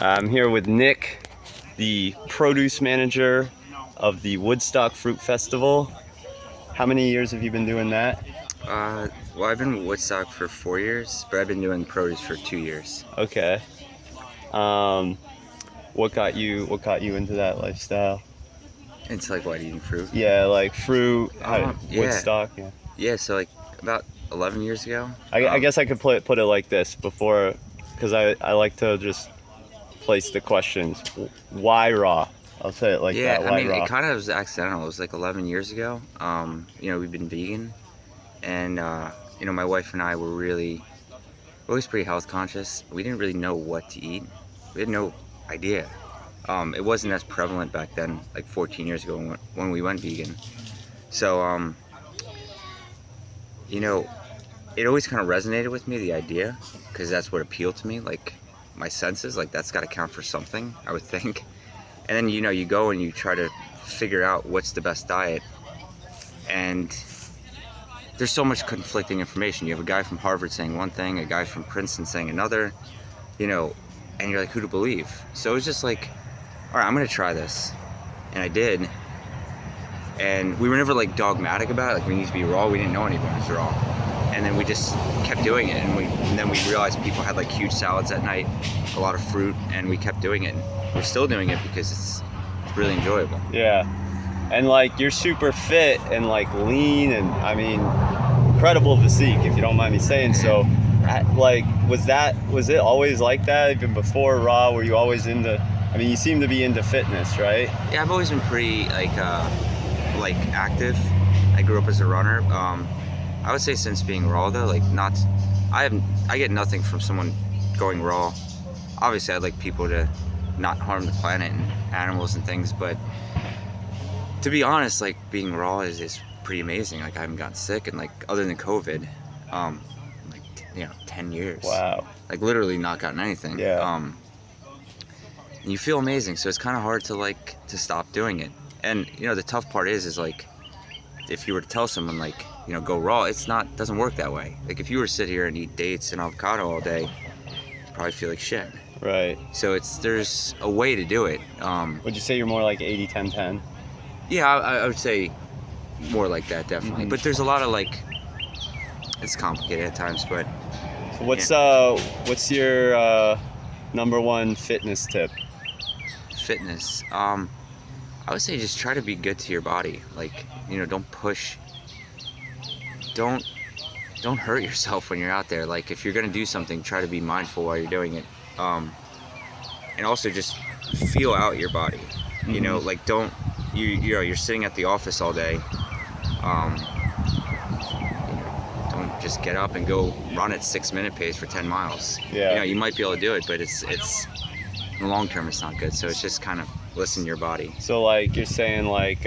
I'm here with Nick, the produce manager of the Woodstock Fruit Festival. How many years have you been doing that? Well, I've been with Woodstock for 4 years, but I've been doing produce for 2 years. Okay. Um, what got you into that lifestyle? It's like what, eating fruit? Yeah, like fruit, Yeah, Woodstock. Yeah. yeah. So like about 11 years ago. I guess I could put it like this before, because I like to just place the questions. Why raw? I'll say it like Yeah, that. I Why mean, it raw? kind of was accidental. It was like 11 years ago. We've been vegan, and my wife and I we're always pretty health conscious. We didn't really know what to eat. We had no idea. It wasn't as prevalent back then, like 14 years ago when we went vegan. So, you know, it always kind of resonated with me, the idea, because that's what appealed to me, like my senses, like that's got to count for something, I would think. And then you go and you try to figure out what's the best diet, and there's so much conflicting information. You have a guy from Harvard saying one thing, a guy from Princeton saying another, and you're like, who to believe? So it was just like, all right, I'm gonna try this. And I did, and we were never like dogmatic about it, like we need to be raw. We didn't know anything was raw. And then we just kept doing it, and then we realized people had like huge salads at night, a lot of fruit, and we kept doing it. We're still doing it because it's really enjoyable. Yeah. And like you're super fit and like lean, and I mean, incredible physique, if you don't mind me saying so. Was it always like that even before raw? Were you always into? I mean, you seem to be into fitness, right? Yeah, I've always been pretty like active. I grew up as a runner. I would say since being raw though, like not, I get nothing from someone going raw. Obviously, I'd like people to not harm the planet and animals and things, but to be honest, like being raw is pretty amazing. Like I haven't gotten sick, and like other than COVID, 10 years. Wow. Like literally not gotten anything. Yeah. And you feel amazing, so it's kind of hard to stop doing it. And the tough part is like if you were to tell someone like go raw, doesn't work that way. Like if you were to sit here and eat dates and avocado all day, you'd probably feel like shit. Right. So there's a way to do it. Would you say you're more like 80-10-10? Yeah, I would say more like that, definitely. Mm-hmm. But there's a lot of like, it's complicated at times, but. So what's your number one fitness tip? Fitness. I would say just try to be good to your body. Like, don't push. Don't hurt yourself when you're out there. Like, if you're gonna do something, try to be mindful while you're doing it. And also just feel out your body. Mm-hmm. Like you're sitting at the office all day. Don't just get up and go run at 6-minute pace for 10 miles. Yeah. You might be able to do it, but it's in the long term it's not good. So it's just kind of listen to your body. So like you're saying like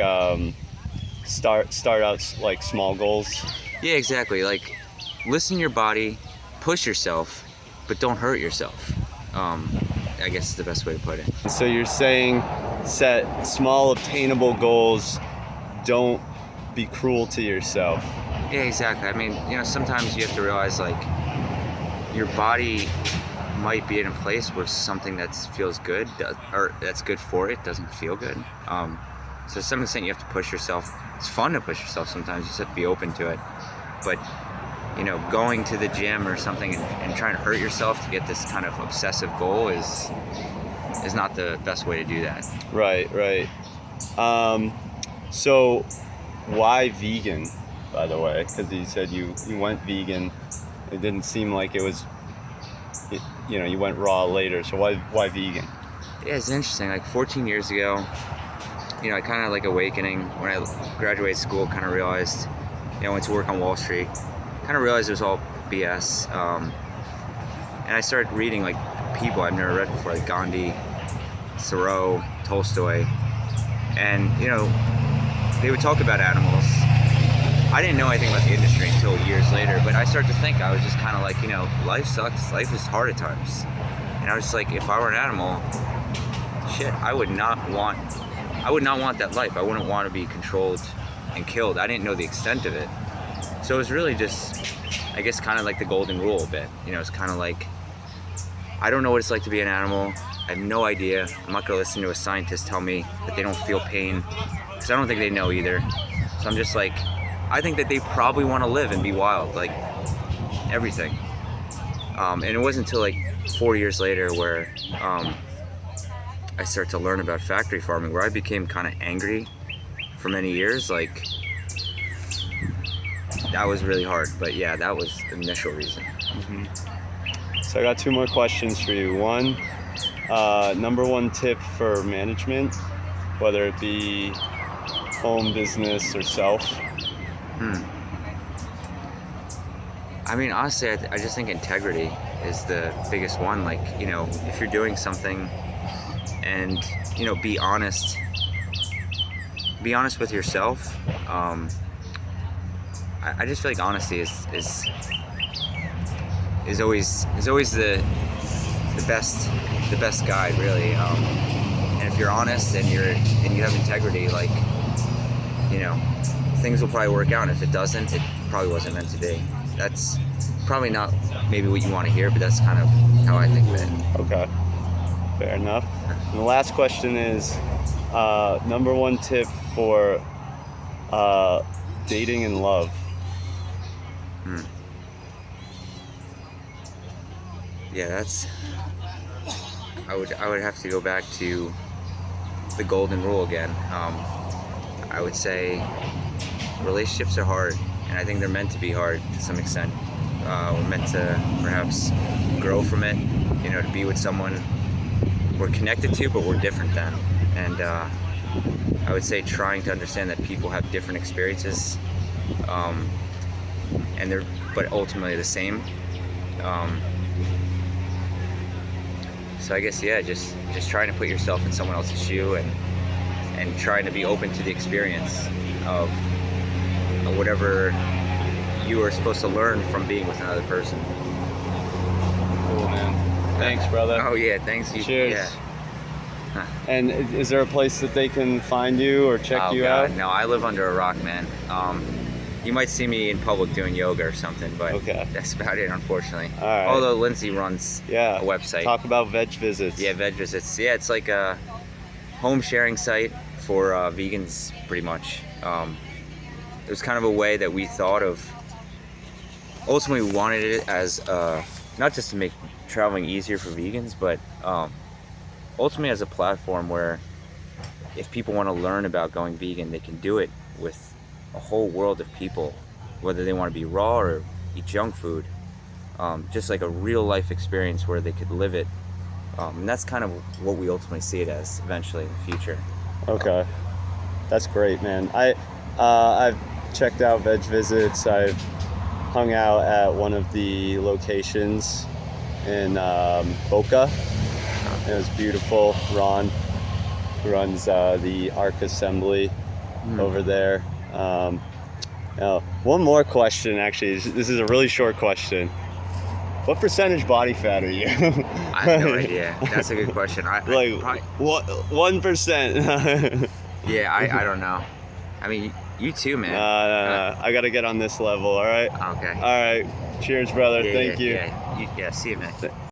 start out like small goals. Yeah, exactly. Like listen to your body, push yourself, but don't hurt yourself. I guess is the best way to put it. So you're saying set small obtainable goals, don't be cruel to yourself. Yeah, exactly. I mean, sometimes you have to realize like your body might be in a place where something that feels good or that's good for it doesn't feel good. So to some extent you have to push yourself. It's fun to push yourself sometimes. You just have to be open to it. But going to the gym or something and trying to hurt yourself to get this kind of obsessive goal is not the best way to do that. Right. So why vegan, by the way? Because you said you went vegan. It didn't seem like it was, you went raw later. So why vegan? Yeah, it's interesting. Like 14 years ago, I kind of like awakening when I graduated school, kind of realized, I went to work on Wall Street, kind of realized it was all BS. And I started reading like people I've never read before, like Gandhi, Thoreau, Tolstoy. And, they would talk about animals. I didn't know anything about the industry until years later, but I started to think, I was just kind of like, life sucks, life is hard at times. And I was just like, if I were an animal, shit, I would not want that life. I wouldn't want to be controlled and killed. I didn't know the extent of it. So it was really just, I guess, kind of like the golden rule a bit. It's kind of like, I don't know what it's like to be an animal. I have no idea. I'm not gonna listen to a scientist tell me that they don't feel pain, because I don't think they know either. So I'm just like, I think that they probably want to live and be wild, like everything. And it wasn't until like 4 years later where I started to learn about factory farming, where I became kind of angry for many years. Like, that was really hard. But yeah, that was the initial reason. So I got 2 more questions for you. One, number 1 tip for management, whether it be home business or self. I mean, honestly, I just think integrity is the biggest one. Like, you know, if you're doing something, and, you know, be honest with yourself. I just feel like honesty is always the best guide, really. And if you're honest and you have integrity, like, you know, things will probably work out. And if it doesn't, it probably wasn't meant to be. That's probably not maybe what you want to hear, but that's kind of how I think of it. Okay, fair enough. And the last question is, number 1 tip for dating and love. Yeah, that's. I would have to go back to the golden rule again. I would say relationships are hard, and I think they're meant to be hard to some extent. We're meant to perhaps grow from it, you know, to be with someone we're connected to, but we're different than. And I would say trying to understand that people have different experiences, and they're but ultimately the same. So I guess, yeah, just trying to put yourself in someone else's shoe, and trying to be open to the experience of whatever you are supposed to learn from being with another person. Cool, man. Thanks, brother. Oh yeah, thanks. Cheers. Yeah. And is there a place that they can find you or check you God, out? no, I live under a rock, man. You might see me in public doing yoga or something, but Okay. that's about it, unfortunately. All right. Although Lindsay runs Yeah. a website. Talk about veg visits. Yeah, veg visits. Yeah, it's like a home sharing site for vegans, pretty much. It was kind of a way that we thought of. Ultimately, we wanted it as not just to make traveling easier for vegans, but ultimately as a platform where if people want to learn about going vegan, they can do it with a whole world of people, whether they want to be raw or eat junk food. Just like a real life experience where they could live it. And that's kind of what we ultimately see it as eventually in the future. Okay. That's great, man. I've checked out veg visits. I've hung out at one of the locations in Boca. It was beautiful. Ron, who runs the ARC Assembly over there. One more question, actually. This is a really short question. What percentage body fat are you? I have no idea. That's a good question. Like, what? 1%. Yeah, I don't know. I mean, you too, man. I gotta get on this level. All right. Okay. All right. Cheers, brother. Thank you. Yeah, see you, man.